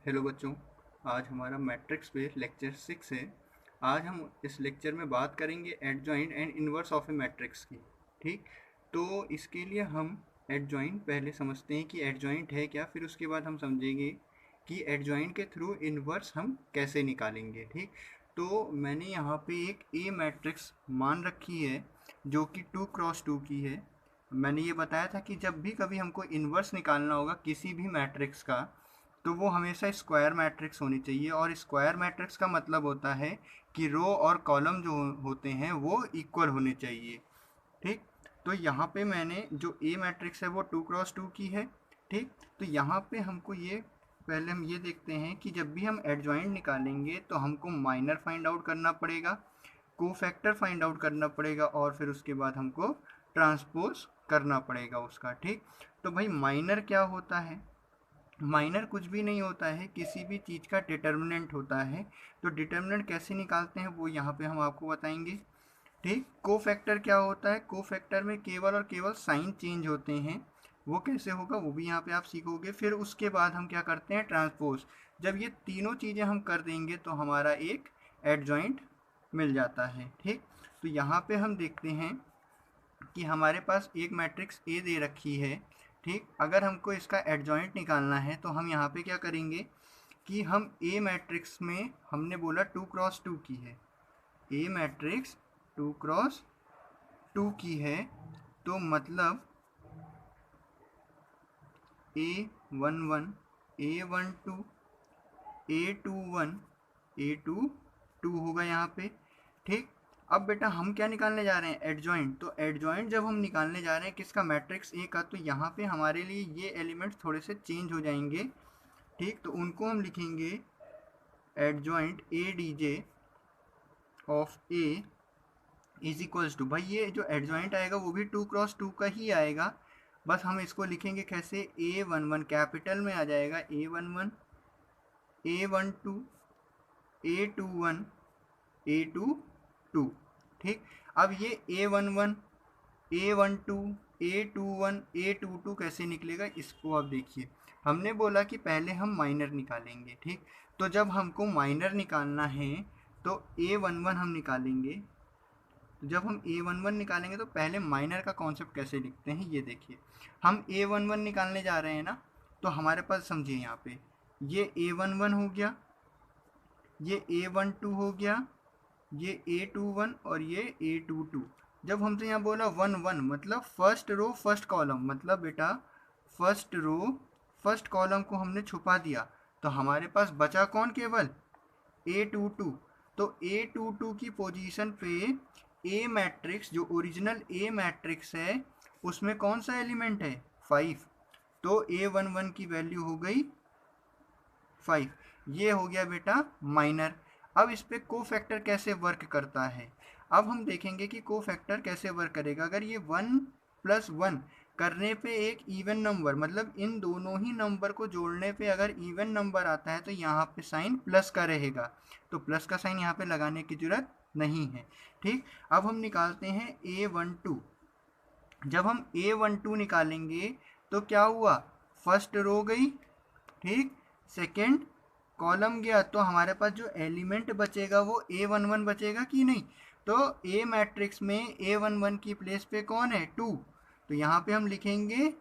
Hello बच्चों, आज हमारा मैट्रिक्स पे लेक्चर 6 है। आज हम इस लेक्चर में बात करेंगे adjoint and inverse of A matrix की। ठीक, तो इसके लिए हम एडजॉइंट पहले समझते हैं कि एडजॉइंट है क्या, फिर उसके बाद हम समझेंगे कि एडजॉइंट के थ्रू इनवर्स हम कैसे निकालेंगे। ठीक, तो मैंने यहाँ पे एक ए मैट्रिक्स मान रखी है जो कि 2x2 की है। मैंने ये बताया था कि जब भी कभी हमको इनवर्स निकालना होगा किसी भी मैट्रिक्स का, तो वो हमेशा स्क्वायर मैट्रिक्स होनी चाहिए। और स्क्वायर मैट्रिक्स का मतलब होता है कि रो और कॉलम जो होते हैं वो इक्वल होने चाहिए। ठीक, तो यहाँ पे मैंने जो ए मैट्रिक्स है वो 2x2 की है। ठीक, तो यहाँ पे हमको ये पहले हम ये देखते हैं कि जब भी हम एडजॉइंट निकालेंगे तो हमको माइनर फाइंड आउट करना पड़ेगा, कोफैक्टर फाइंड आउट करना पड़ेगा और फिर उसके बाद हमको ट्रांसपोज करना पड़ेगा उसका। ठीक, तो भाई माइनर क्या होता है? माइनर कुछ भी नहीं होता है, किसी भी चीज़ का डिटर्मिनेंट होता है। तो डिटर्मिनेंट कैसे निकालते हैं वो यहाँ पे हम आपको बताएंगे। ठीक, कोफैक्टर क्या होता है? कोफैक्टर में केवल और केवल साइन चेंज होते हैं, वो कैसे होगा वो भी यहाँ पे आप सीखोगे। फिर उसके बाद हम क्या करते हैं? ट्रांसपोज। जब ये तीनों चीज़ें हम कर देंगे तो हमारा एक एडजॉइंट मिल जाता है। ठीक, तो यहाँ पे हम देखते हैं कि हमारे पास एक मैट्रिक्स ए दे रखी है। ठीक, अगर हमको इसका एडजॉइंट निकालना है तो हम यहाँ पे क्या करेंगे कि हम ए मैट्रिक्स में हमने बोला 2x2 की है, ए मैट्रिक्स 2x2 की है, तो मतलब A11 A12 A21 A22 होगा यहाँ पे। ठीक, अब बेटा हम क्या निकालने जा रहे हैं? एडजॉइंट। तो एडजॉइंट जब हम निकालने जा रहे हैं किसका? मैट्रिक्स ए का, तो यहाँ पे हमारे लिए ये एलिमेंट्स थोड़े से चेंज हो जाएंगे। ठीक, तो उनको हम लिखेंगे adjoint A D J of A is equals to, भाई ये जो एडजॉइंट आएगा वो भी 2x2 का ही आएगा, बस हम इसको लिखेंगे कैसे? A11 कैपिटल में आ जाएगा, A11 A12 A21 A22। ठीक, अब ये A11 A12 A21 A22 कैसे निकलेगा इसको अब देखिए। हमने बोला कि पहले हम माइनर निकालेंगे। ठीक, तो जब हमको माइनर निकालना है तो A11 हम निकालेंगे। तो जब हम A11 निकालेंगे तो पहले माइनर का कॉन्सेप्ट कैसे लिखते हैं ये देखिए। हम A11 निकालने जा रहे हैं ना, तो हमारे पास समझिए यहाँ पे ये A11 हो गया, ये A12 हो गया, ये A21 और ये A22। जब हमसे यहाँ बोला 1 1 मतलब फर्स्ट रो फर्स्ट कॉलम, मतलब बेटा फर्स्ट रो फर्स्ट कॉलम को हमने छुपा दिया, तो हमारे पास बचा कौन? केवल A22। तो A22 की पोजीशन पे ए मैट्रिक्स, जो ओरिजिनल ए मैट्रिक्स है उसमें कौन सा एलिमेंट है? 5। तो A11 की वैल्यू हो गई 5। ये हो गया बेटा माइनर। अब इस पे कोफैक्टर कैसे वर्क करता है अब हम देखेंगे कि कोफैक्टर कैसे वर्क करेगा। अगर ये 1+1 करने पे एक इवन नंबर, मतलब इन दोनों ही नंबर को जोड़ने पे अगर इवन नंबर आता है तो यहाँ पे साइन प्लस का रहेगा, तो प्लस का साइन यहाँ पे लगाने की जरूरत नहीं है। ठीक, अब हम निकालते हैं A12। जब हम A12 निकालेंगे तो क्या हुआ? फर्स्ट रो गई, ठीक, सेकेंड कॉलम गया, तो हमारे पास जो एलिमेंट बचेगा वो A11 बचेगा कि नहीं? तो ए मैट्रिक्स में A11 की प्लेस पे कौन है? 2। तो यहाँ पे हम लिखेंगे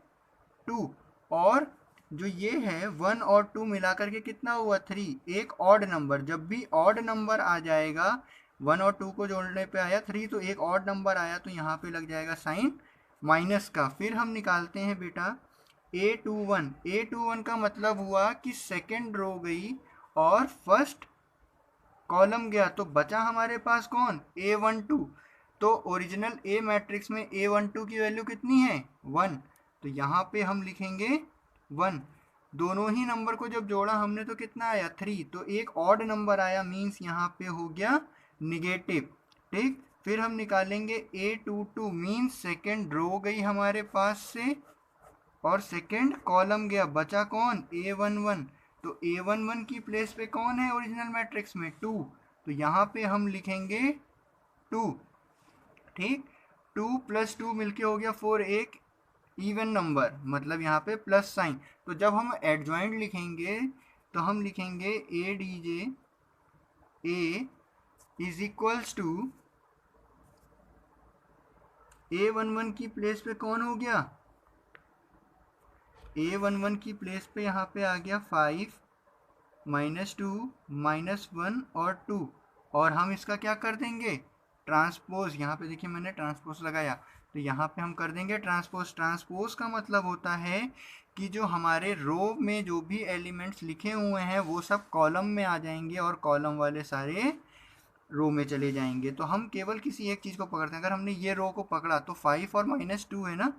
2। और जो ये है 1 और 2 मिलाकर के कितना हुआ? 3। एक ऑड नंबर, जब भी ऑड नंबर आ जाएगा, 1 और 2 को जोड़ने पे आया 3, तो एक ऑड नंबर आया तो यहाँ पे लग जाएगा साइन माइनस का। फिर हम निकालते हैं बेटा A21। A21 का मतलब हुआ कि सेकेंड रो गई और फर्स्ट कॉलम गया, तो बचा हमारे पास कौन? A12। तो ओरिजिनल ए मैट्रिक्स में A12 की वैल्यू कितनी है? 1। तो यहाँ पे हम लिखेंगे 1। दोनों ही नंबर को जब जोड़ा हमने तो कितना आया? 3। तो एक ऑड नंबर आया, मीन्स यहाँ पे हो गया निगेटिव। ठीक, फिर हम निकालेंगे A22 मीन्स सेकेंड रो गई हमारे पास से और सेकेंड कॉलम गया, बचा कौन? A11। तो A11 की प्लेस पे कौन है ओरिजिनल मैट्रिक्स में? 2। तो यहाँ पे हम लिखेंगे 2। ठीक, 2+2 मिलके हो गया 4, एक इवन नंबर, मतलब यहाँ पे प्लस साइन। तो जब हम एडजॉइंट लिखेंगे तो हम लिखेंगे A D J A is equals to A11 की प्लेस पे कौन हो गया, A11 की प्लेस पे यहाँ पे आ गया 5 -2 -1 और 2, और हम इसका क्या कर देंगे ट्रांसपोज। यहाँ पे देखिए मैंने ट्रांसपोज लगाया, तो यहाँ पे हम कर देंगे ट्रांसपोज। ट्रांसपोज का मतलब होता है कि जो हमारे रो में जो भी एलिमेंट्स लिखे हुए हैं वो सब कॉलम में आ जाएंगे और कॉलम वाले सारे रो में चले जाएंगे। तो हम केवल किसी एक चीज़ को पकड़ते हैं। अगर हमने ये रो को पकड़ा तो 5 और -2 है ना,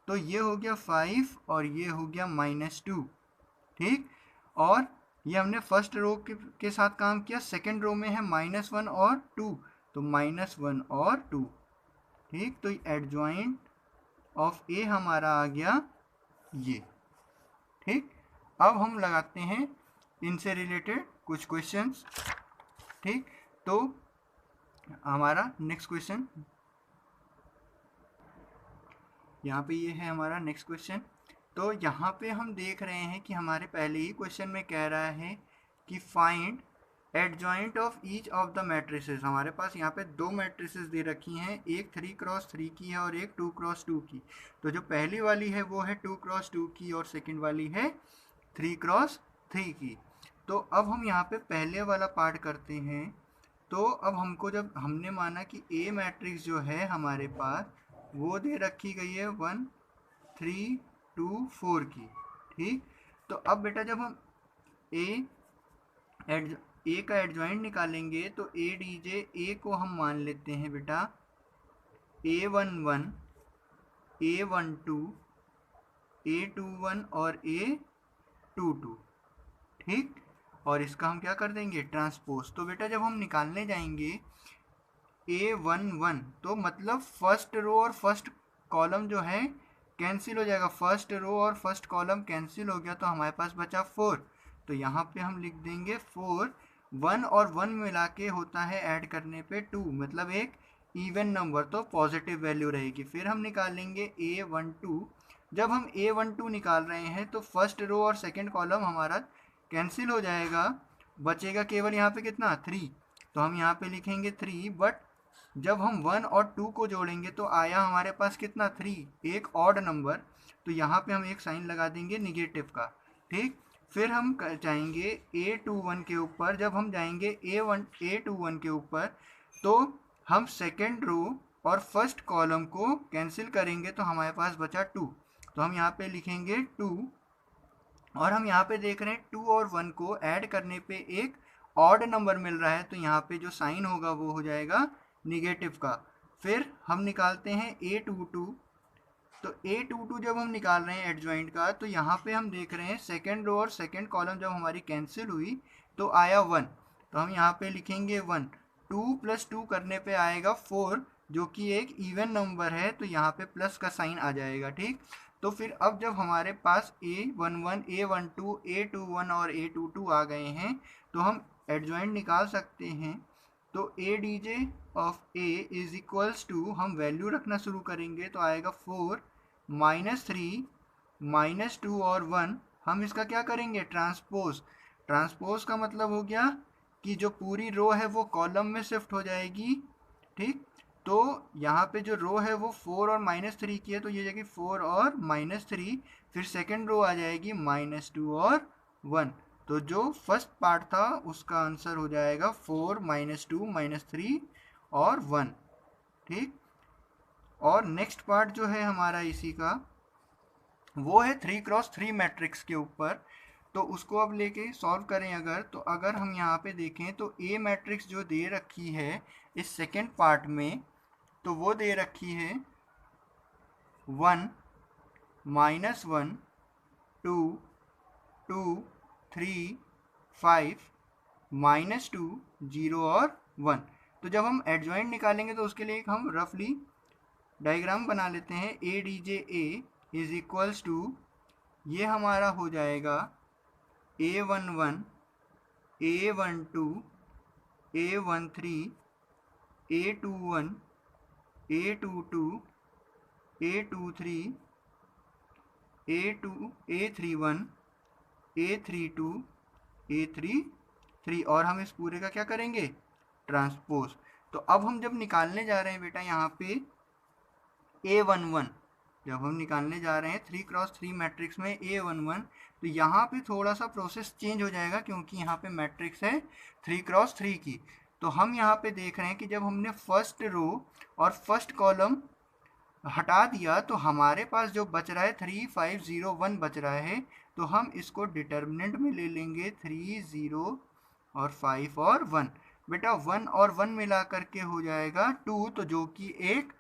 तो ये हो गया 5 और ये हो गया -2, ठीक। और ये हमने फर्स्ट रो के साथ काम किया, सेकंड रो में है -1 और 2, तो -1 और 2, ठीक। तो एडजॉइंट ऑफ ए हमारा आ गया ये, ठीक। अब हम लगाते हैं इनसे रिलेटेड कुछ क्वेश्चंस, ठीक। तो हमारा नेक्स्ट क्वेश्चन यहाँ पे ये है हमारा नेक्स्ट क्वेश्चन। तो यहाँ पे हम देख रहे हैं कि हमारे पहले ही क्वेश्चन में कह रहा है कि find adjoint of each of the matrices. हमारे पास यहाँ पे दो मैट्रिसेस दे रखी हैं, एक 3x3 की है और एक 2x2 की। तो जो पहली वाली है वो है 2x2 की और सेकंड वाली है 3x3 की। तो अब हम यहाँ पे पहले वाला पार्ट करते हैं। तो अब हमको, जब हमने माना कि ए मैट्रिक्स जो है हमारे पास वो दे रखी गई है 1 3 2 4 की, ठीक। तो अब बेटा जब हम ए का एडजॉइंट निकालेंगे तो ए डी जे ए को हम मान लेते हैं बेटा A11 A12 A21 और A22, ठीक। और इसका हम क्या कर देंगे ट्रांसपोज। तो बेटा जब हम निकालने जाएंगे A11 तो मतलब फर्स्ट रो और फर्स्ट कॉलम जो है कैंसिल हो जाएगा, फर्स्ट रो और फर्स्ट कॉलम कैंसिल हो गया, तो हमारे पास बचा 4। तो यहाँ पे हम लिख देंगे 4। 1 और 1 मिला के होता है ऐड करने पे 2, मतलब एक इवन नंबर, तो पॉजिटिव वैल्यू रहेगी। फिर हम निकालेंगे A12। जब हम A12 निकाल रहे हैं तो फर्स्ट रो और सेकंड कॉलम हमारा कैंसिल हो जाएगा, बचेगा केवल यहाँ पे कितना 3। तो हम यहाँ पे लिखेंगे 3, बट जब हम 1 और 2 को जोड़ेंगे तो आया हमारे पास कितना 3, एक ऑड नंबर। तो यहाँ पे हम एक साइन लगा देंगे निगेटिव का, ठीक। फिर हम जाएंगे A21 के ऊपर। जब हम जाएंगे A21 के ऊपर तो हम सेकेंड रो और फर्स्ट कॉलम को कैंसिल करेंगे, तो हमारे पास बचा 2। तो हम यहाँ पे लिखेंगे 2, और हम यहाँ पे देख रहे हैं 2 और 1 को ऐड करने पे एक ऑड नंबर मिल रहा है, तो यहाँ पे जो साइन होगा वो हो जाएगा निगेटिव का। फिर हम निकालते हैं A22। तो A22 जब हम निकाल रहे हैं एडजॉइंट का, तो यहाँ पे हम देख रहे हैं सेकेंड रो और सेकेंड कॉलम जब हमारी कैंसिल हुई तो आया 1। तो हम यहाँ पे लिखेंगे 1। 2 + 2 करने पे आएगा 4, जो कि एक इवन नंबर है, तो यहाँ पे प्लस का साइन आ जाएगा, ठीक। तो फिर अब जब हमारे पास A11 A12 A21 और A22 आ गए हैं तो हम एडजॉइंट निकाल सकते हैं। तो A D J of A is equals to, हम वैल्यू रखना शुरू करेंगे तो आएगा 4 -3 -2 और 1। हम इसका क्या करेंगे ट्रांसपोज। ट्रांसपोज का मतलब हो गया कि जो पूरी रो है वो कॉलम में शिफ्ट हो जाएगी, ठीक। तो यहाँ पे जो रो है वो 4 और -3 की है, तो ये जाएगी 4 और -3। फिर सेकेंड रो आ जाएगी -2 और 1। तो जो फर्स्ट पार्ट था उसका आंसर हो जाएगा 4 -2 -3 और 1, ठीक। और नेक्स्ट पार्ट जो है हमारा इसी का वो है 3x3 मैट्रिक्स के ऊपर। तो उसको अब लेके सॉल्व करें अगर, तो अगर हम यहाँ पे देखें तो ए मैट्रिक्स जो दे रखी है इस सेकेंड पार्ट में, तो वो दे रखी है 1 -1 2 2 3 5 -2 0 और 1। तो जब हम एडजॉइंट निकालेंगे तो उसके लिए हम रफली डायग्राम बना लेते हैं। A D J A is equals to, ये हमारा हो जाएगा A11 A12 A13 A21 A22 A23 A31 A32 A3 और हम इस पूरे का क्या करेंगे, ट्रांसपोज। तो अब हम जब निकालने जा रहे हैं बेटा यहाँ पे A11, जब हम निकालने जा रहे हैं 3x3 मैट्रिक्स में A11, तो यहाँ पे थोड़ा सा प्रोसेस चेंज हो जाएगा क्योंकि यहाँ पे मैट्रिक्स है 3x3 की। तो हम यहाँ पे देख रहे हैं कि जब हमने फर्स्ट रो और फर्स्ट कॉलम हटा दिया तो हमारे पास जो बच रहा है 3501 बच रहा है। तो हम इसको डिटर्मिनेंट में ले लेंगे 3 0 और 5 और 1। बेटा 1 और 1 मिला करके हो जाएगा 2, तो जो कि एक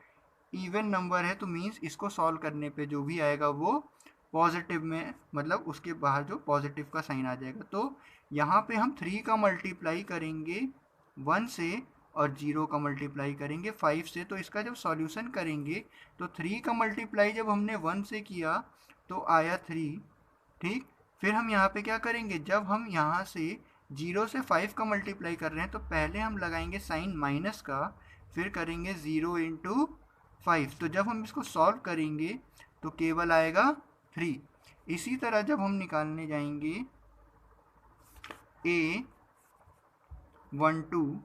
इवन नंबर है, तो मीन्स इसको सॉल्व करने पे जो भी आएगा वो पॉजिटिव में, मतलब उसके बाहर जो पॉजिटिव का साइन आ जाएगा। तो यहाँ पे हम 3 का मल्टीप्लाई करेंगे 1 से और 0 का मल्टीप्लाई करेंगे 5 से। तो इसका जब सॉल्यूशन करेंगे तो 3 का मल्टीप्लाई जब हमने 1 से किया तो आया 3, ठीक। फिर हम यहाँ पे क्या करेंगे, जब हम यहाँ से 0 से 5 का मल्टीप्लाई कर रहे हैं तो पहले हम लगाएंगे साइन माइनस का, फिर करेंगे 0 इंटू 5। तो जब हम इसको सॉल्व करेंगे तो केवल आएगा 3। इसी तरह जब हम निकालने जाएंगे A12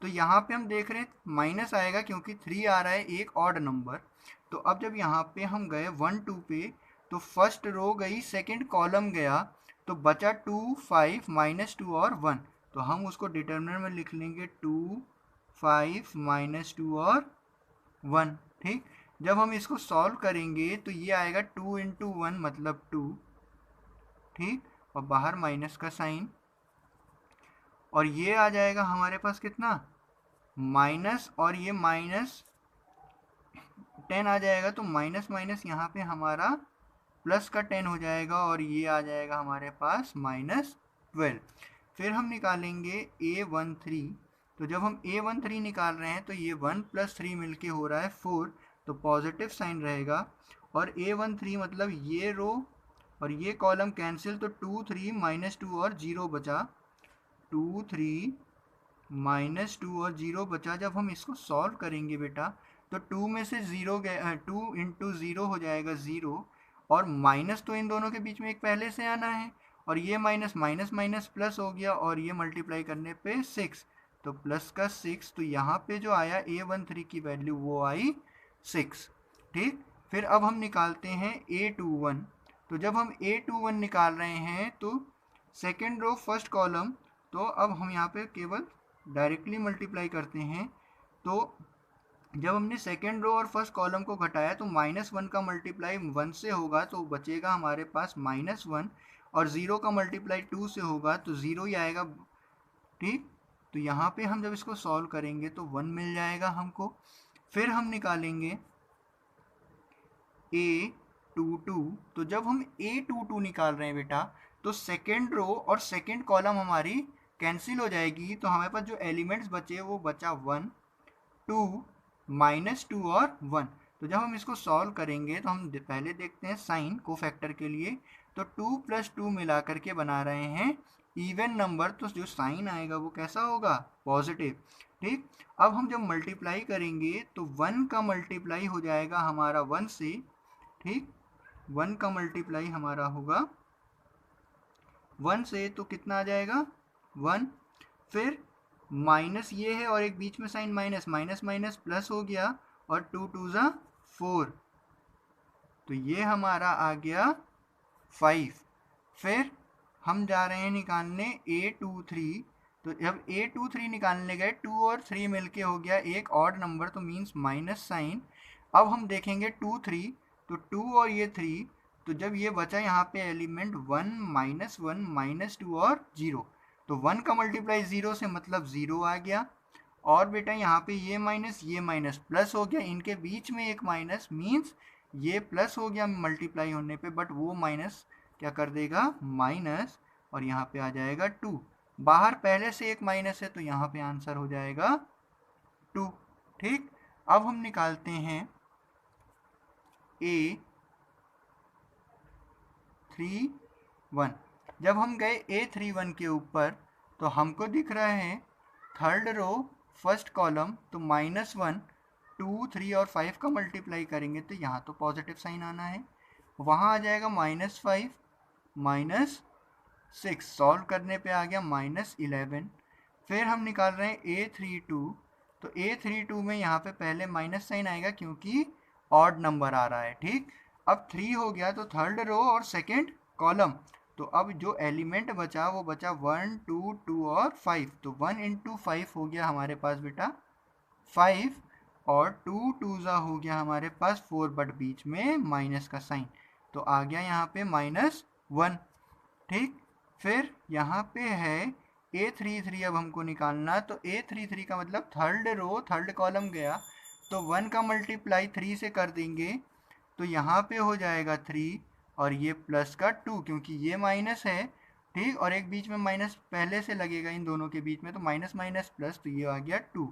तो यहाँ पे हम देख रहे हैं माइनस आएगा क्योंकि 3 आ रहा है, एक ऑड नंबर। तो अब जब यहाँ पे हम गए 1 2 पे तो फर्स्ट रो गई, सेकंड कॉलम गया, तो बचा 2 5 -2 और 1। तो हम उसको डिटर्मिनेंट में लिख लेंगे 2 5 -2 और 1, ठीक। जब हम इसको सॉल्व करेंगे तो ये आएगा 2 इंटू 1 मतलब 2, ठीक, और बाहर माइनस का साइन, और ये आ जाएगा हमारे पास कितना, माइनस, और ये -10 आ जाएगा। तो माइनस माइनस यहाँ पे हमारा प्लस का 10 हो जाएगा और ये आ जाएगा हमारे पास -12। फिर हम निकालेंगे A13। तो जब हम A13 निकाल रहे हैं तो ये 1 + 3 मिलके हो रहा है 4, तो पॉजिटिव साइन रहेगा। और A13 मतलब ये रो और ये कॉलम कैंसिल, तो 2 3 -2 और 0 बचा, 2 3 -2 और 0 बचा। जब हम इसको सॉल्व करेंगे बेटा तो 2 में से 0 गया, 2 इंटू 0 हो जाएगा 0, और माइनस तो इन दोनों के बीच में एक पहले से आना है, और ये माइनस माइनस माइनस प्लस हो गया, और ये मल्टीप्लाई करने पे 6, तो प्लस का 6। तो यहाँ पे जो आया A13 की वैल्यू वो आई 6, ठीक। फिर अब हम निकालते हैं A21। तो जब हम A21 निकाल रहे हैं तो सेकेंड रो फर्स्ट कॉलम, तो अब हम यहाँ पे केवल डायरेक्टली मल्टीप्लाई करते हैं। तो जब हमने सेकेंड रो और फर्स्ट कॉलम को घटाया तो -1 का मल्टीप्लाई 1 से होगा तो बचेगा हमारे पास -1, और 0 का मल्टीप्लाई 2 से होगा तो 0 ही आएगा, ठीक। तो यहाँ पे हम जब इसको सॉल्व करेंगे तो 1 मिल जाएगा हमको। फिर हम निकालेंगे A22। तो जब हम A22 निकाल रहे हैं बेटा तो सेकेंड रो और सेकेंड कॉलम हमारी कैंसिल हो जाएगी, तो हमारे पास जो एलिमेंट्स बचे वो बचा 1 2 -2 और 1। तो जब हम इसको सॉल्व करेंगे तो हम पहले देखते हैं साइन को फैक्टर के लिए, तो 2 + 2 मिला करके बना रहे हैं इवन नंबर, तो जो साइन आएगा वो कैसा होगा, पॉजिटिव, ठीक। अब हम जब मल्टीप्लाई करेंगे तो 1 का मल्टीप्लाई हो जाएगा हमारा 1 से, ठीक। 1 का मल्टीप्लाई हमारा होगा 1 से, तो कितना आ जाएगा 1। फिर माइनस ये है और एक बीच में sign minus, minus minus plus हो गया, और 2 2 ज़ा 4, तो ये हमारा आ गया 5। फिर हम जा रहे हैं निकालने A23। तो जब A23 निकालने गए 2 और 3 मिलके हो गया एक ऑड नंबर, तो मीन्स माइनस साइन। अब हम देखेंगे 2 3, तो 2 और ये 3, तो जब ये बचा यहाँ पे एलिमेंट 1 -1 -2 और 0, तो 1 का मल्टीप्लाई 0 से मतलब 0 आ गया। और बेटा यहाँ पे ये माइनस प्लस हो गया, इनके बीच में एक माइनस, मीन्स ये प्लस हो गया मल्टीप्लाई होने पे, बट वो माइनस क्या कर देगा, माइनस, और यहाँ पे आ जाएगा 2। बाहर पहले से एक माइनस है तो यहाँ पे आंसर हो जाएगा 2, ठीक। अब हम निकालते हैं A31। जब हम गए A31 के ऊपर तो हमको दिख रहा है थर्ड रो फर्स्ट कॉलम, तो -1 2 3 और 5 का मल्टीप्लाई करेंगे तो यहाँ तो पॉजिटिव साइन आना है, वहाँ आ जाएगा -5, -6, सॉल्व करने पे आ गया -11। फिर हम निकाल रहे हैं A32, तो A32 में यहाँ पे पहले माइनस साइन आएगा क्योंकि ऑड नंबर आ रहा है, ठीक। अब 3 हो गया तो थर्ड रो और सेकंड कॉलम, तो अब जो एलिमेंट बचा वो बचा 1 2 2 और 5, तो 1 इंटू 5 हो गया हमारे पास बेटा 5, और 2 टू ज़ा हो गया हमारे पास 4, बट बीच में माइनस का साइन, तो आ गया यहाँ पे -1, ठीक। फिर यहाँ पे है A33, अब हमको निकालना, तो A33 का मतलब थर्ड रो थर्ड कॉलम गया, तो 1 का मल्टीप्लाई 3 से कर देंगे, तो यहाँ पे हो जाएगा 3, और ये प्लस का 2 क्योंकि ये माइनस है, ठीक, और एक बीच में माइनस पहले से लगेगा इन दोनों के बीच में, तो माइनस माइनस प्लस, तो ये आ गया 2।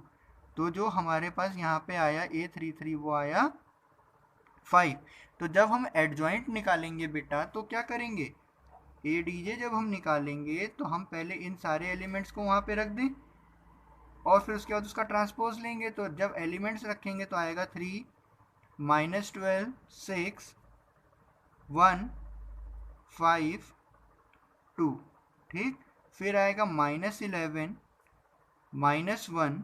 तो जो हमारे पास यहाँ पे आया A33 वो आया 5। तो जब हम एडजॉइंट निकालेंगे बेटा तो क्या करेंगे, ADJ जब हम निकालेंगे तो हम पहले इन सारे एलिमेंट्स को वहाँ पे रख दें, और फिर उसके बाद उसका ट्रांसपोज लेंगे, तो जब एलिमेंट्स रखेंगे तो आएगा 3 -12 6 1 5 2, ठीक। फिर आएगा -11 -1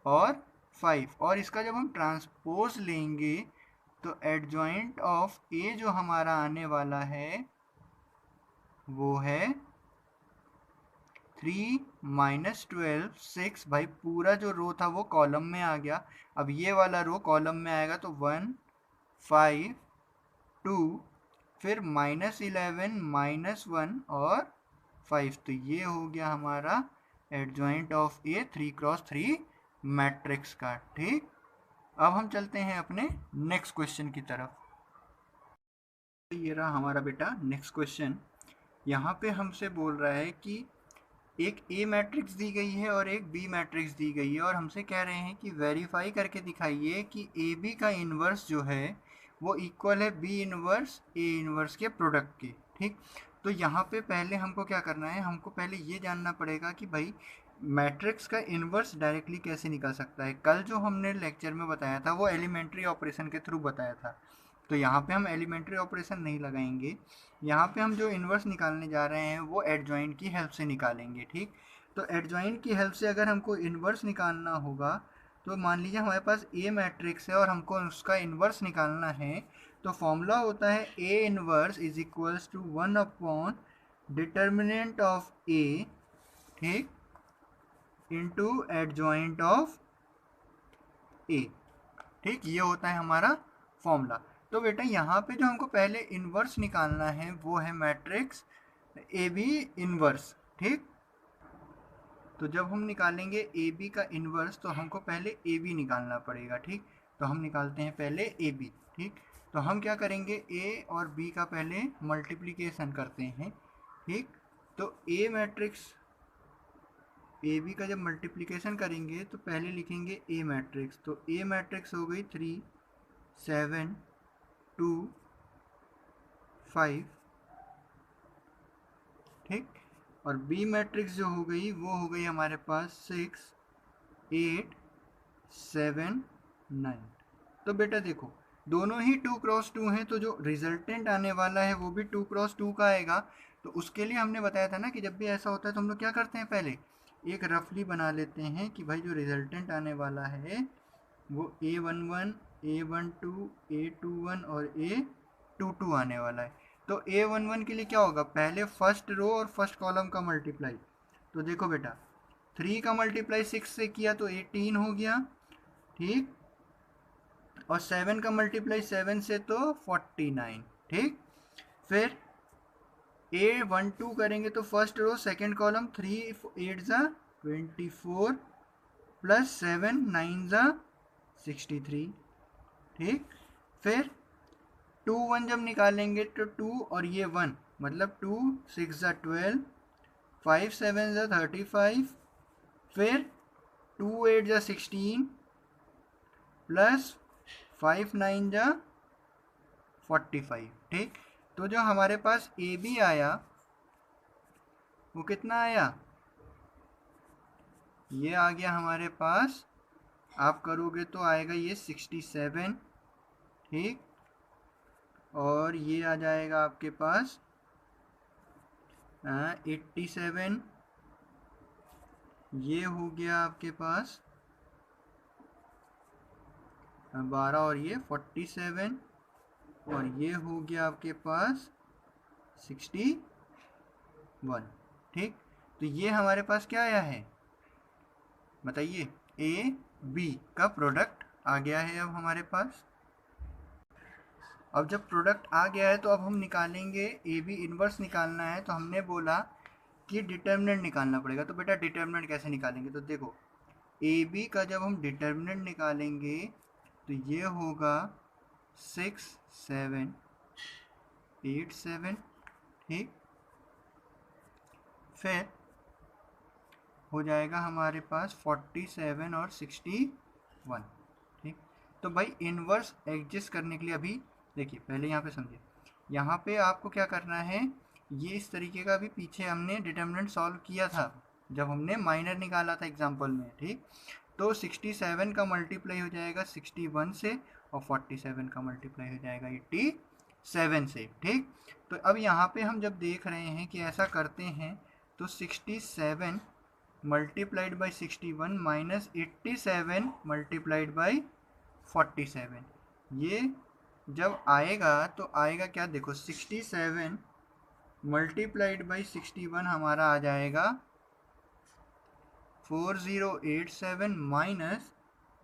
और 5, और इसका जब हम ट्रांसपोज लेंगे तो एडजॉइंट ऑफ ए जो हमारा आने वाला है वो है 3 -12 6, भाई पूरा जो रो था वो कॉलम में आ गया, अब ये वाला रो कॉलम में आएगा, तो 1 5 2, फिर -11 -1 और 5, तो ये हो गया हमारा adjoint of A 3x3 matrix का, ठीक। अब हम चलते हैं अपने नेक्स्ट क्वेश्चन की तरफ। ये रहा हमारा बेटा नेक्स्ट क्वेश्चन। यहाँ पे हमसे बोल रहा है कि एक ए मैट्रिक्स दी गई है और एक बी मैट्रिक्स दी गई है, और हमसे कह रहे हैं कि वेरीफाई करके दिखाइए कि ए बी का इन्वर्स जो है वो इक्वल है बी इन्वर्स ए इन्वर्स के प्रोडक्ट के, ठीक। तो यहाँ पे पहले हमको क्या करना है, हमको पहले ये जानना पड़ेगा कि भाई मैट्रिक्स का इन्वर्स डायरेक्टली कैसे निकल सकता है। कल जो हमने लेक्चर में बताया था वो एलिमेंट्री ऑपरेशन के थ्रू बताया था, तो यहाँ पे हम एलिमेंट्री ऑपरेशन नहीं लगाएंगे, यहाँ पे हम जो इन्वर्स निकालने जा रहे हैं वो एडजॉइंट की हेल्प से निकालेंगे, ठीक। तो एडजॉइंट की हेल्प से अगर हमको इन्वर्स निकालना होगा, तो मान लीजिए हमारे पास ए मैट्रिक्स है और हमको उसका इन्वर्स निकालना है, तो फॉर्मूला होता है A inverse is equals to 1 upon determinant of A, ठीक, इंटू एडजॉइंट ऑफ ए, ठीक, ये होता है हमारा फॉर्मूला। तो बेटा यहाँ पे जो हमको पहले इन्वर्स निकालना है वो है मैट्रिक्स ए बी इन्वर्स, ठीक। तो जब हम निकालेंगे ए बी का इन्वर्स तो हमको पहले ए बी निकालना पड़ेगा, ठीक। तो हम निकालते हैं पहले ए बी, ठीक। तो हम क्या करेंगे, ए और बी का पहले मल्टीप्लिकेशन करते हैं, ठीक। तो ए मैट्रिक्स ए बी का जब मल्टीप्लिकेशन करेंगे तो पहले लिखेंगे ए मैट्रिक्स, तो ए मैट्रिक्स हो गई 3 7 2 5, ठीक। और बी मैट्रिक्स जो हो गई वो हो गई हमारे पास 6 8 7 9। तो बेटा देखो दोनों ही 2x2 हैं, तो जो रिजल्टेंट आने वाला है वो भी 2x2 का आएगा। तो उसके लिए हमने बताया था ना कि जब भी ऐसा होता है तो हम लोग क्या करते हैं, पहले एक रफली बना लेते हैं कि भाई जो रिजल्टेंट आने वाला है वो A11 A12 A21 और A22 आने वाला है। तो A11 के लिए क्या होगा, पहले फर्स्ट रो और फर्स्ट कॉलम का मल्टीप्लाई, तो देखो बेटा 3 का मल्टीप्लाई 6 से किया तो 18 हो गया, ठीक, और 7 का मल्टीप्लाई 7 से तो 49, ठीक। फिर A12 करेंगे तो फर्स्ट रो सेकंड कॉलम 3 8 ज़ा 24 प्लस 7 9 ज़ा 63, ठीक। फिर 2 1 जब निकालेंगे तो 2 और ये 1 मतलब 2 6 ज़ा 12 5 7 ज़ा 35, फिर 2 8 ज़ा 16 प्लस 5 9 ज़ा 45, ठीक। तो जो हमारे पास ए बी आया वो कितना आया, ये आ गया हमारे पास, आप करोगे तो आएगा ये 67, ठीक, और ये आ जाएगा आपके पास 87, ये हो गया आपके पास 12 और ये 47, और ये हो गया आपके पास 61। ठीक, तो ये हमारे पास क्या आया है बताइए, ए बी का प्रोडक्ट आ गया है अब हमारे पास। अब जब प्रोडक्ट आ गया है तो अब हम निकालेंगे ए बी इनवर्स निकालना है, तो हमने बोला कि डिटर्मिनेंट निकालना पड़ेगा। तो बेटा डिटर्मिनेंट कैसे निकालेंगे, तो देखो ए बी का जब हम डिटर्मिनेंट निकालेंगे तो ये होगा 6 7 8 7। ठीक, फिर हो जाएगा हमारे पास 47 और 61। ठीक, तो भाई इनवर्स एडजस्ट करने के लिए अभी देखिए पहले यहाँ पे समझिए, यहाँ पे आपको क्या करना है, ये इस तरीके का भी पीछे हमने डिटर्मिनेंट सॉल्व किया था जब हमने माइनर निकाला था एग्जाम्पल में। ठीक, तो 67 का मल्टीप्लाई हो जाएगा 61 से, और 47 का मल्टीप्लाई हो जाएगा 87 से। ठीक, तो अब यहाँ पे हम जब देख रहे हैं कि ऐसा करते हैं तो 67 multiplied by 61 minus 87 multiplied by 47, ये जब आएगा तो आएगा क्या, देखो 67 मल्टीप्लाइड बाई 61 हमारा आ जाएगा 4087 माइनस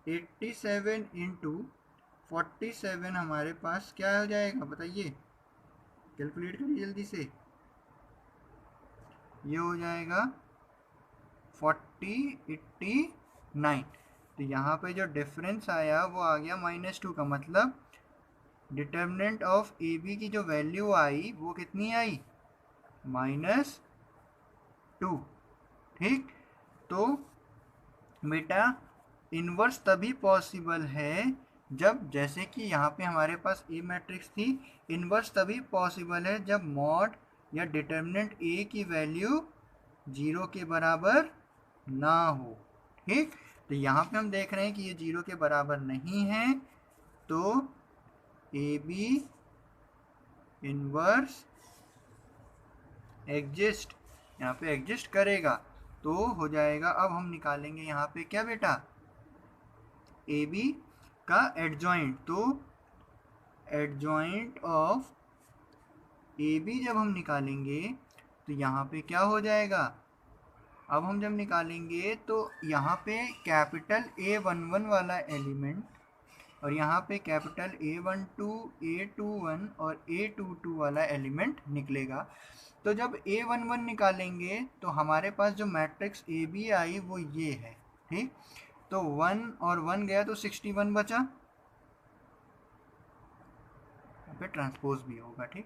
87 इंटू 47 हमारे पास क्या हो जाएगा बताइए, कैलकुलेट करिए जल्दी से, ये हो जाएगा 4089। तो यहाँ पे जो डिफरेंस आया वो आ गया -2 का, मतलब डिटर्मिनेंट ऑफ ए बी की जो वैल्यू आई वो कितनी आई, -2। ठीक, तो बेटा इनवर्स तभी पॉसिबल है जब, जैसे कि यहाँ पे हमारे पास ए मैट्रिक्स थी, इनवर्स तभी पॉसिबल है जब मॉड या डिटर्मिनेंट ए की वैल्यू 0 के बराबर ना हो। ठीक, तो यहाँ पे हम देख रहे हैं कि ये 0 के बराबर नहीं है, तो ए बी इनवर्स एग्जिस्ट, यहाँ पे एग्जिस्ट करेगा, तो हो जाएगा। अब हम निकालेंगे यहाँ पे क्या बेटा, ए बी का एडजॉइंट, तो एडजॉइंट ऑफ ए बी जब हम निकालेंगे तो यहाँ पे क्या हो जाएगा, अब हम जब निकालेंगे तो यहाँ पे कैपिटल A11 वाला एलिमेंट और यहाँ पे कैपिटल A12, A21 और A22 वाला एलिमेंट निकलेगा। तो जब A11 निकालेंगे तो हमारे पास जो मैट्रिक्स ए बी आई वो ये है। ठीक, तो 1 और 1 गया तो 61 बचा, पे ट्रांसपोज भी होगा। ठीक,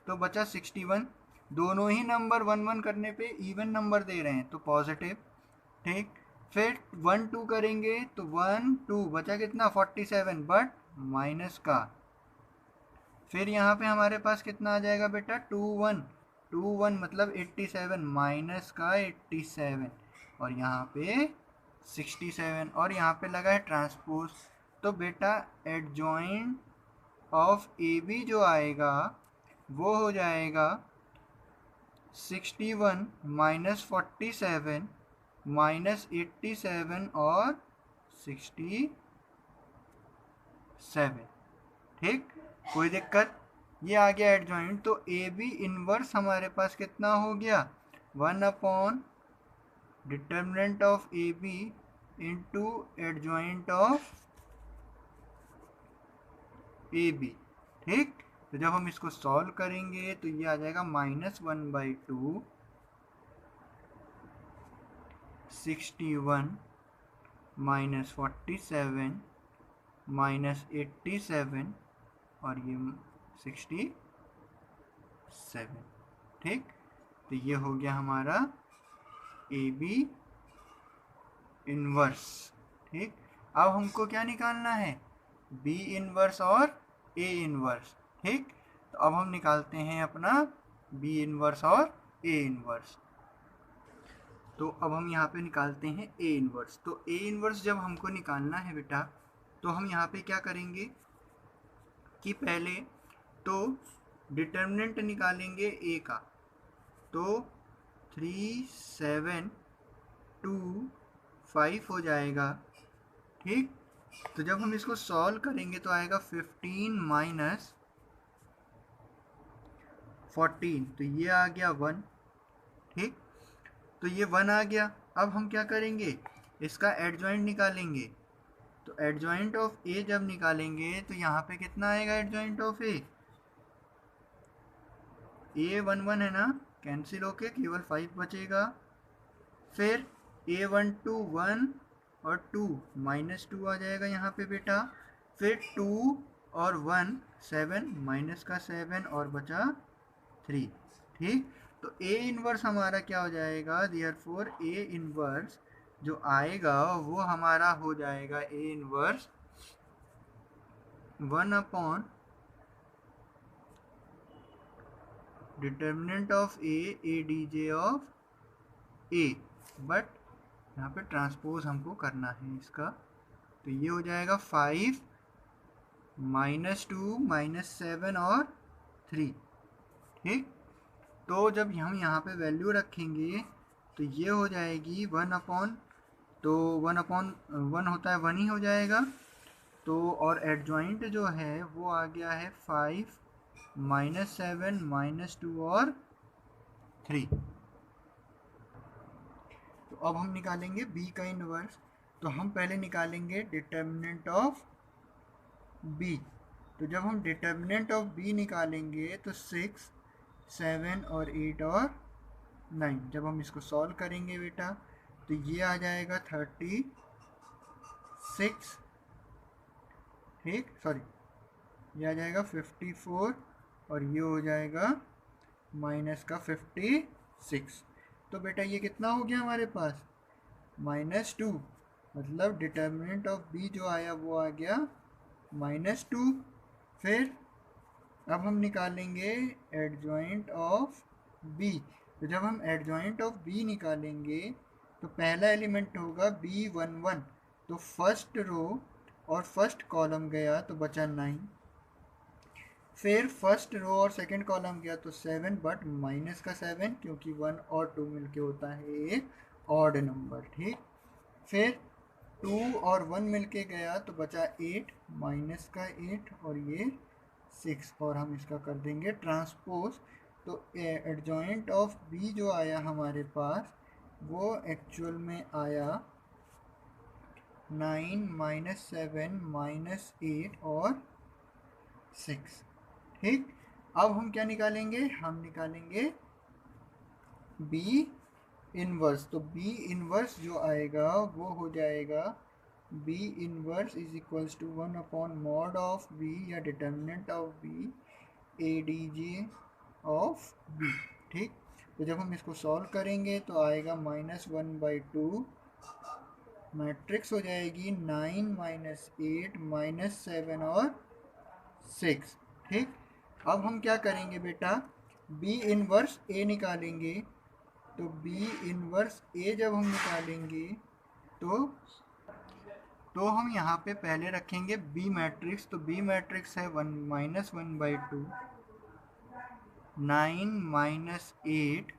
तो बचा 61, दोनों ही नंबर 1 1 करने पे इवन नंबर दे रहे हैं तो पॉजिटिव। ठीक, फिर 1 2 करेंगे तो 1 2 बचा कितना 47, बट माइनस का। फिर यहाँ पे हमारे पास कितना आ जाएगा बेटा 2 1 2 1 मतलब 87 माइनस का 87, और यहाँ पे 67, और यहाँ पे लगा है ट्रांसपोज। तो बेटा एडजॉइंट ऑफ ए बी जो आएगा वो हो जाएगा 61 माइनस 47 माइनस 87 और 67। ठीक, कोई दिक्कत, ये आ गया एडजॉइंट। तो ए बी इनवर्स हमारे पास कितना हो गया, 1 upon determinant of A B into adjoint of A B. ठीक, तो जब हम इसको सॉल्व करेंगे तो ये आ जाएगा -1/2 61 माइनस 47 माइनस 87 और ये 67। ठीक, तो ये हो गया हमारा ए बी इनवर्स। ठीक, अब हमको क्या निकालना है, बी इनवर्स और ए इनवर्स। ठीक, तो अब हम निकालते हैं अपना बी इनवर्स और ए इनवर्स। तो अब हम यहाँ पे निकालते हैं ए इनवर्स। तो ए इनवर्स जब हमको निकालना है बेटा, तो हम यहाँ पे क्या करेंगे कि पहले तो डिटर्मिनेंट निकालेंगे ए का, तो 3725 हो जाएगा। ठीक, तो जब हम इसको सॉल्व करेंगे तो आएगा 15 माइनस 14, तो ये आ गया 1। ठीक, तो ये 1 आ गया। अब हम क्या करेंगे, इसका एडजॉइंट निकालेंगे। तो एडजॉइंट ऑफ ए जब निकालेंगे तो यहाँ पे कितना आएगा एडजॉइंट ऑफ ए 1 1 है ना, कैंसिल होके केवल 5 बचेगा। फिर A12 1 और 2 -2 आ जाएगा यहाँ पे बेटा। फिर 2 और 1 7, माइनस का 7 और बचा 3। ठीक, तो A इनवर्स हमारा क्या हो जाएगा, देयरफॉर A इनवर्स जो आएगा वो हमारा हो जाएगा A inverse 1 determinant of A D J of A, but यहाँ पे ट्रांसपोज हमको करना है इसका। तो ये हो जाएगा 5 -2 -7 और 3। ठीक, तो जब हम यहाँ पे वैल्यू रखेंगे तो ये हो जाएगी 1 तो 1 होता है 1 ही हो जाएगा। तो और एडजॉइंट जो है वो आ गया है 5 -7 -2 और 3। तो अब हम निकालेंगे b का इनवर्स। तो हम पहले निकालेंगे डिटर्मिनेंट ऑफ b। तो जब हम डिटर्मिनेंट ऑफ b निकालेंगे तो 6 7 और 8 और 9, जब हम इसको सॉल्व करेंगे बेटा तो ये आ जाएगा 36। ठीक, सॉरी, ये आ जाएगा 54 और ये हो जाएगा माइनस का 56। तो बेटा ये कितना हो गया हमारे पास -2, मतलब डिटर्मिनेंट ऑफ b जो आया वो आ गया -2। फिर अब हम निकालेंगे एडजॉइंट ऑफ b। तो जब हम एडजॉइंट ऑफ b निकालेंगे तो पहला एलिमेंट होगा b11, तो फर्स्ट रो और फर्स्ट कॉलम गया तो बचा 9। फिर फर्स्ट रो और सेकंड कॉलम गया तो 7, बट माइनस का 7 क्योंकि 1 और 2 मिलके होता है एक ऑड नंबर। ठीक, फिर 2 और 1 मिलके गया तो बचा 8, माइनस का 8 और ये 6, और हम इसका कर देंगे ट्रांसपोज। तो एडजॉइंट ऑफ बी जो आया हमारे पास वो एक्चुअल में आया 9 -7 -8 और 6। ठीक, अब हम क्या निकालेंगे, हम निकालेंगे b इनवर्स। तो b इनवर्स जो आएगा वो हो जाएगा b inverse is equals to 1/mod of b या determinant of b A D J of b। ठीक, तो जब हम इसको सॉल्व करेंगे तो आएगा -1/2, मैट्रिक्स हो जाएगी 9 -8 -7 और 6। ठीक, अब हम क्या करेंगे बेटा, b इनवर्स a निकालेंगे। तो b इनवर्स a जब हम निकालेंगे तो हम यहाँ पे पहले रखेंगे b मैट्रिक्स। तो b मैट्रिक्स है 1 -1/2 9 -8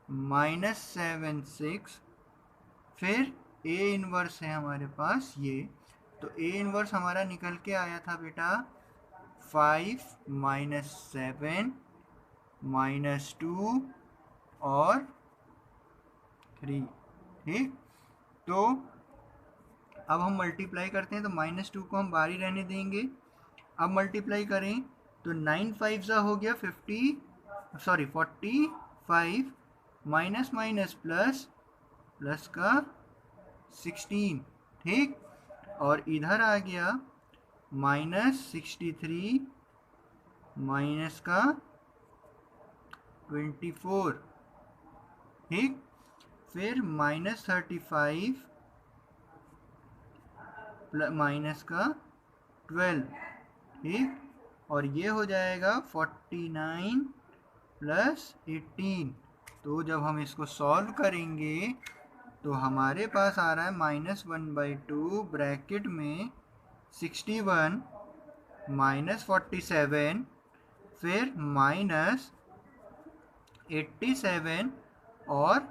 -7 6। फिर a इनवर्स है हमारे पास ये। तो a इनवर्स हमारा निकल के आया था बेटा 5 -7 -2 और 3। ठीक, तो अब हम मल्टीप्लाई करते हैं। तो -2 को हम बाहर ही रहने देंगे। अब मल्टीप्लाई करें तो 9 5 ज़ा हो गया 45, माइनस माइनस प्लस, प्लस का 16। ठीक, और इधर आ गया -63 माइनस का 24। ठीक, फिर -35 माइनस का 12। ठीक, और ये हो जाएगा 49 + 18। तो जब हम इसको सॉल्व करेंगे तो हमारे पास आ रहा है -1/2 ब्रैकेट में 61 -47, फिर -87 और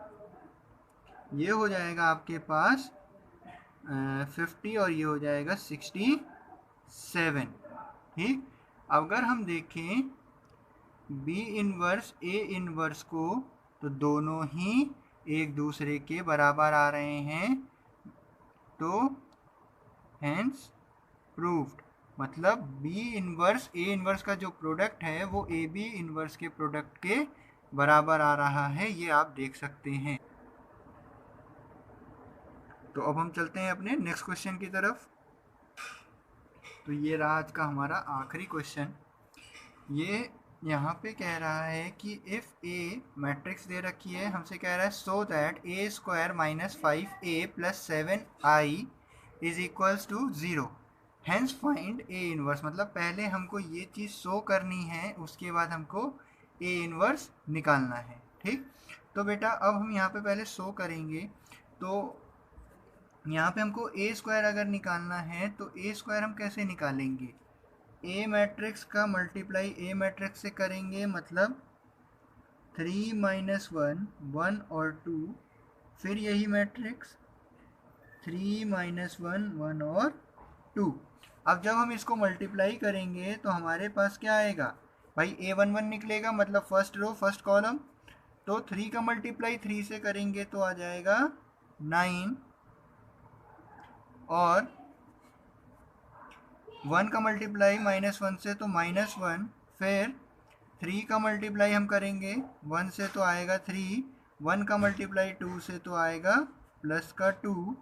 ये हो जाएगा आपके पास 50 और ये हो जाएगा 67। ठीक, अगर हम देखें बी इनवर्स ए इनवर्स को तो दोनों ही एक दूसरे के बराबर आ रहे हैं, तो हेंस प्रूव्ड। मतलब बी इनवर्स ए इनवर्स का जो प्रोडक्ट है वो ए बी इनवर्स के प्रोडक्ट के बराबर आ रहा है, ये आप देख सकते हैं। तो अब हम चलते हैं अपने नेक्स्ट क्वेश्चन की तरफ। तो ये रहा आज का हमारा आखिरी क्वेश्चन। ये यहाँ पे कह रहा है कि इफ़ ए मैट्रिक्स दे रखी है, हमसे कह रहा है so that A square minus 5a plus 7i is equals to 0, hence find A inverse. मतलब पहले हमको ये चीज़ शो करनी है, उसके बाद हमको ए इनवर्स निकालना है। ठीक, तो बेटा अब हम यहाँ पे पहले शो करेंगे। तो यहाँ पे हमको ए स्क्वायर अगर निकालना है तो ए स्क्वायर हम कैसे निकालेंगे? ए मैट्रिक्स का मल्टीप्लाई ए मैट्रिक्स से करेंगे, मतलब 3 माइनस 1 1 और 2, फिर यही मैट्रिक्स 3 माइनस 1 1 और 2। अब जब हम इसको मल्टीप्लाई करेंगे तो हमारे पास क्या आएगा भाई? A11 निकलेगा, मतलब फर्स्ट रो फर्स्ट कॉलम। तो 3 का मल्टीप्लाई 3 से करेंगे तो आ जाएगा 9, और 1 का मल्टीप्लाई -1 से तो -1, फिर 3 का मल्टीप्लाई हम करेंगे 1 से तो आएगा 3, 1 का मल्टीप्लाई 2 से तो आएगा प्लस का 2।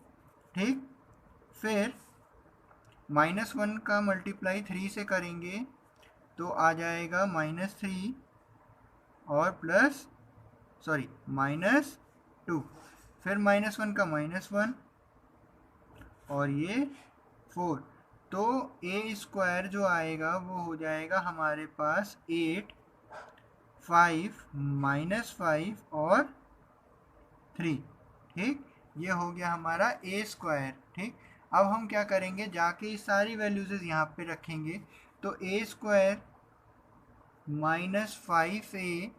ठीक, फिर -1 का मल्टीप्लाई 3 से करेंगे तो आ जाएगा -3 और -2, फिर -1 का -1 और ये 4। तो ए स्क्वायर जो आएगा वो हो जाएगा हमारे पास 8, 5 -5 और 3। ठीक, ये हो गया हमारा ए स्क्वायर। ठीक, अब हम क्या करेंगे, जाके ये सारी वैल्यूज यहाँ पे रखेंगे। तो ए स्क्वायर -5a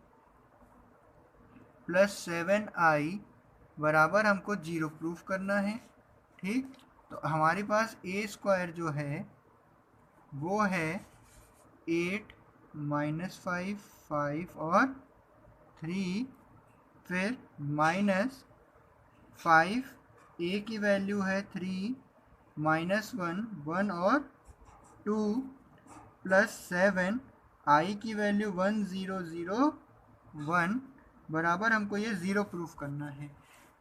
प्लस 7i बराबर हमको 0 प्रूफ करना है। ठीक, तो हमारे पास ए स्क्वायर जो है वो है 8 -5 5 और 3, फिर -5 ए की वैल्यू है 3 -1 1 और 2 प्लस 7 आई की वैल्यू 1 0 0 1 बराबर हमको ये 0 प्रूफ करना है।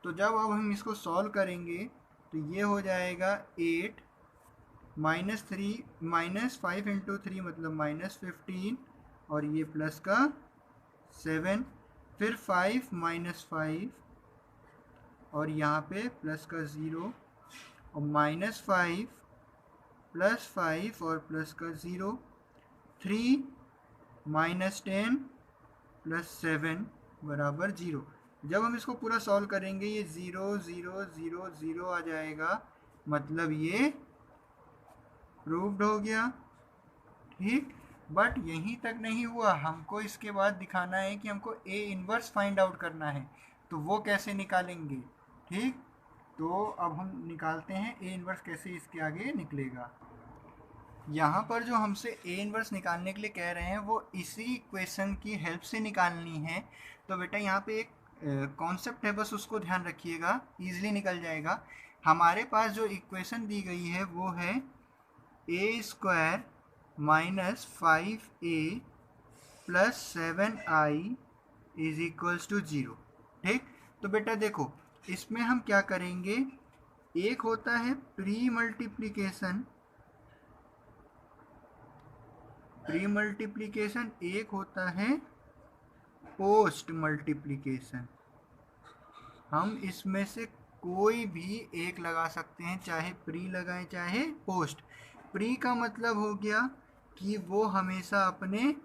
तो जब अब हम इसको सॉल्व करेंगे तो ये हो जाएगा 8 -5 इंटू 3 मतलब -15 और ये प्लस का 7, फिर 5 -5 और यहाँ पे प्लस का 0 और -5 प्लस 5 और प्लस का 0, 3 -10 प्लस 7 बराबर 0। जब हम इसको पूरा सॉल्व करेंगे ये 0 0 0 0 आ जाएगा, मतलब ये प्रूव्ड हो गया। ठीक, बट यहीं तक नहीं हुआ, हमको इसके बाद दिखाना है कि हमको ए इनवर्स फाइंड आउट करना है। तो वो कैसे निकालेंगे? ठीक, तो अब हम निकालते हैं ए इनवर्स कैसे इसके आगे निकलेगा। यहाँ पर जो हमसे ए इनवर्स निकालने के लिए कह रहे हैं वो इसी इक्वेशन की हेल्प से निकालनी है। तो बेटा यहाँ पे एक कॉन्सेप्ट है, बस उसको ध्यान रखिएगा, ईजिली निकल जाएगा। हमारे पास जो इक्वेशन दी गई है वो है A square -5a plus 7i is equals to 0। ठीक, तो बेटा देखो इसमें हम क्या करेंगे, एक होता है प्री मल्टीप्लिकेशन, एक होता है पोस्ट मल्टीप्लिकेशन। हम इसमें से कोई भी एक लगा सकते हैं, चाहे प्री लगाएं चाहे पोस्ट। प्री का मतलब हो गया कि वो हमेशा अपने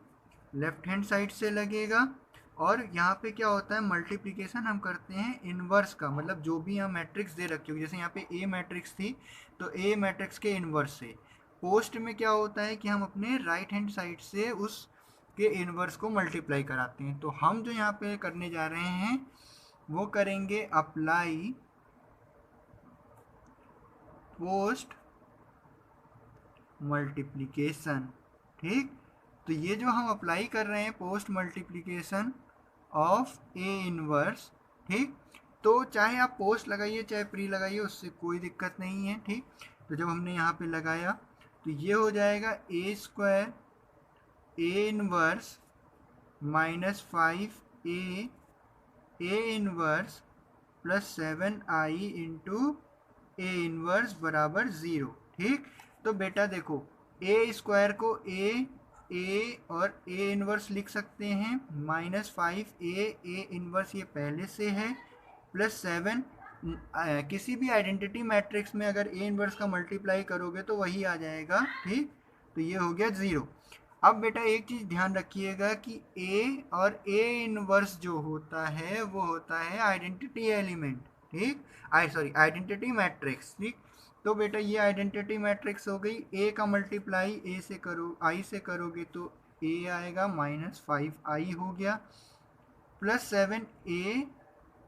लेफ्ट हैंड साइड से लगेगा, और यहाँ पे क्या होता है मल्टीप्लिकेशन हम करते हैं इनवर्स का, मतलब जो भी यहाँ मैट्रिक्स दे रखी होगी, जैसे यहाँ पे ए मैट्रिक्स थी तो ए मैट्रिक्स के इनवर्स से। पोस्ट में क्या होता है कि हम अपने राइट हैंड साइड से उस के इनवर्स को मल्टीप्लाई कराते हैं। तो हम जो यहाँ पे करने जा रहे हैं वो करेंगे अप्लाई पोस्ट मल्टीप्लिकेशन। ठीक, तो ये जो हम अप्लाई कर रहे हैं post multiplication of A inverse, ठीक, तो चाहे आप पोस्ट लगाइए चाहे प्री लगाइए, उससे कोई दिक्कत नहीं है। ठीक, तो जब हमने यहाँ पे लगाया तो ये हो जाएगा A square A inverse -5 A inverse plus 7i into A inverse बराबर 0। ठीक, तो बेटा देखो ए स्क्वायर को ए और ए इनवर्स लिख सकते हैं, -5 ए इनवर्स ये पहले से है, प्लस 7 किसी भी आइडेंटिटी मैट्रिक्स में अगर ए इनवर्स का मल्टीप्लाई करोगे तो वही आ जाएगा। ठीक, तो ये हो गया 0। अब बेटा एक चीज़ ध्यान रखिएगा कि ए और ए इनवर्स जो होता है वो होता है आइडेंटिटी एलिमेंट। ठीक, आइडेंटिटी मैट्रिक्स। ठीक, तो बेटा ये आइडेंटिटी मैट्रिक्स हो गई, ए का मल्टीप्लाई ए से करो आई से करोगे तो ए आएगा -5i हो गया, प्लस 7 ए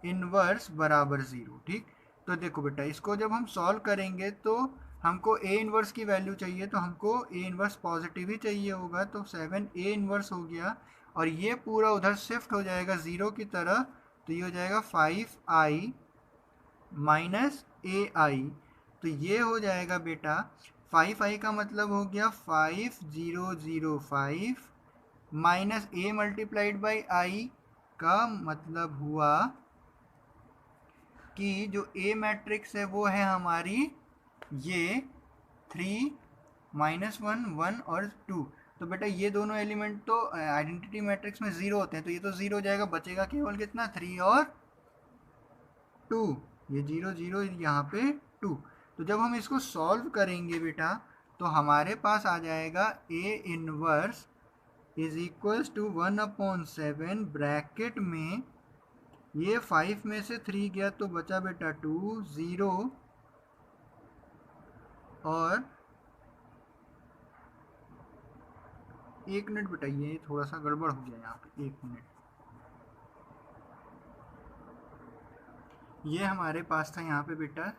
इनवर्स बराबर 0। ठीक, तो देखो बेटा इसको जब हम सॉल्व करेंगे तो हमको ए इनवर्स की वैल्यू चाहिए, तो हमको ए इनवर्स पॉजिटिव ही चाहिए होगा, तो 7 ए इनवर्स हो गया और ये पूरा उधर शिफ्ट हो जाएगा 0 की तरह, तो ये हो जाएगा 5i माइनस ए आई। तो ये हो जाएगा बेटा 5i का मतलब हो गया 5005 minus A multiplied by I का मतलब हुआ कि जो ए मैट्रिक्स है वो है हमारी ये 3 -1 1 और 2। तो बेटा ये दोनों एलिमेंट तो आइडेंटिटी मैट्रिक्स में 0 होते हैं, तो ये तो 0 हो जाएगा, बचेगा केवल कितना 3 और 2, ये 0 0 यहाँ पे 2। तो जब हम इसको सॉल्व करेंगे बेटा तो हमारे पास आ जाएगा A inverse is equals to 1/7 bracket में ये 5 में से 3 गया तो बचा बेटा 2 0 और 1 मिनट बेटा, ये थोड़ा सा गड़बड़ हो गया यहाँ पे, 1 मिनट। ये हमारे पास था यहाँ पे बेटा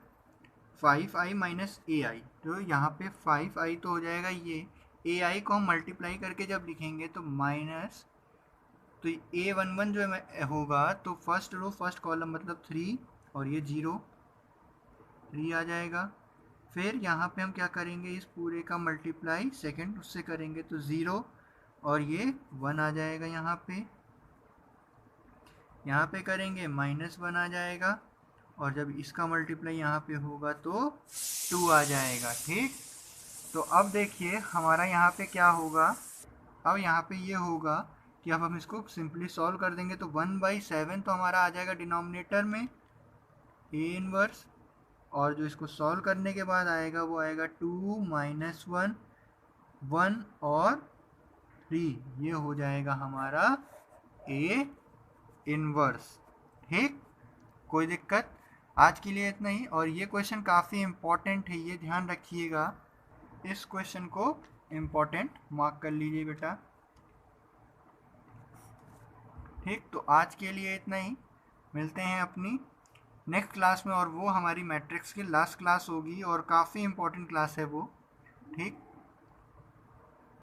5i माइनस ए आई, तो यहाँ पे 5i तो हो जाएगा ये, ए आई को हम मल्टीप्लाई करके जब लिखेंगे तो माइनस, तो A11 जो होगा तो फर्स्ट रो फर्स्ट कॉलम मतलब 3 और ये 0 3 आ जाएगा। फिर यहाँ पे हम क्या करेंगे, इस पूरे का मल्टीप्लाई सेकंड उससे करेंगे तो 0 और ये 1 आ जाएगा। यहाँ पे करेंगे -1 आ जाएगा और जब इसका मल्टीप्लाई यहाँ पे होगा तो 2 आ जाएगा। ठीक, तो अब देखिए हमारा यहाँ पे क्या होगा, अब यहाँ पे ये होगा कि अब हम इसको सिंपली सॉल्व कर देंगे तो 1/7 तो हमारा आ जाएगा डिनोमिनेटर में ए इनवर्स, और जो इसको सॉल्व करने के बाद आएगा वो आएगा 2 -1 1 और 3, ये हो जाएगा हमारा ए इनवर्स। ठीक, कोई दिक्कत? आज के लिए इतना ही, और ये क्वेश्चन काफ़ी इम्पोर्टेंट है, ये ध्यान रखिएगा, इस क्वेश्चन को इम्पोर्टेंट मार्क कर लीजिए बेटा। ठीक, तो आज के लिए इतना ही, मिलते हैं अपनी नेक्स्ट क्लास में, और वो हमारी मैट्रिक्स की लास्ट क्लास होगी और काफ़ी इम्पोर्टेंट क्लास है वो। ठीक।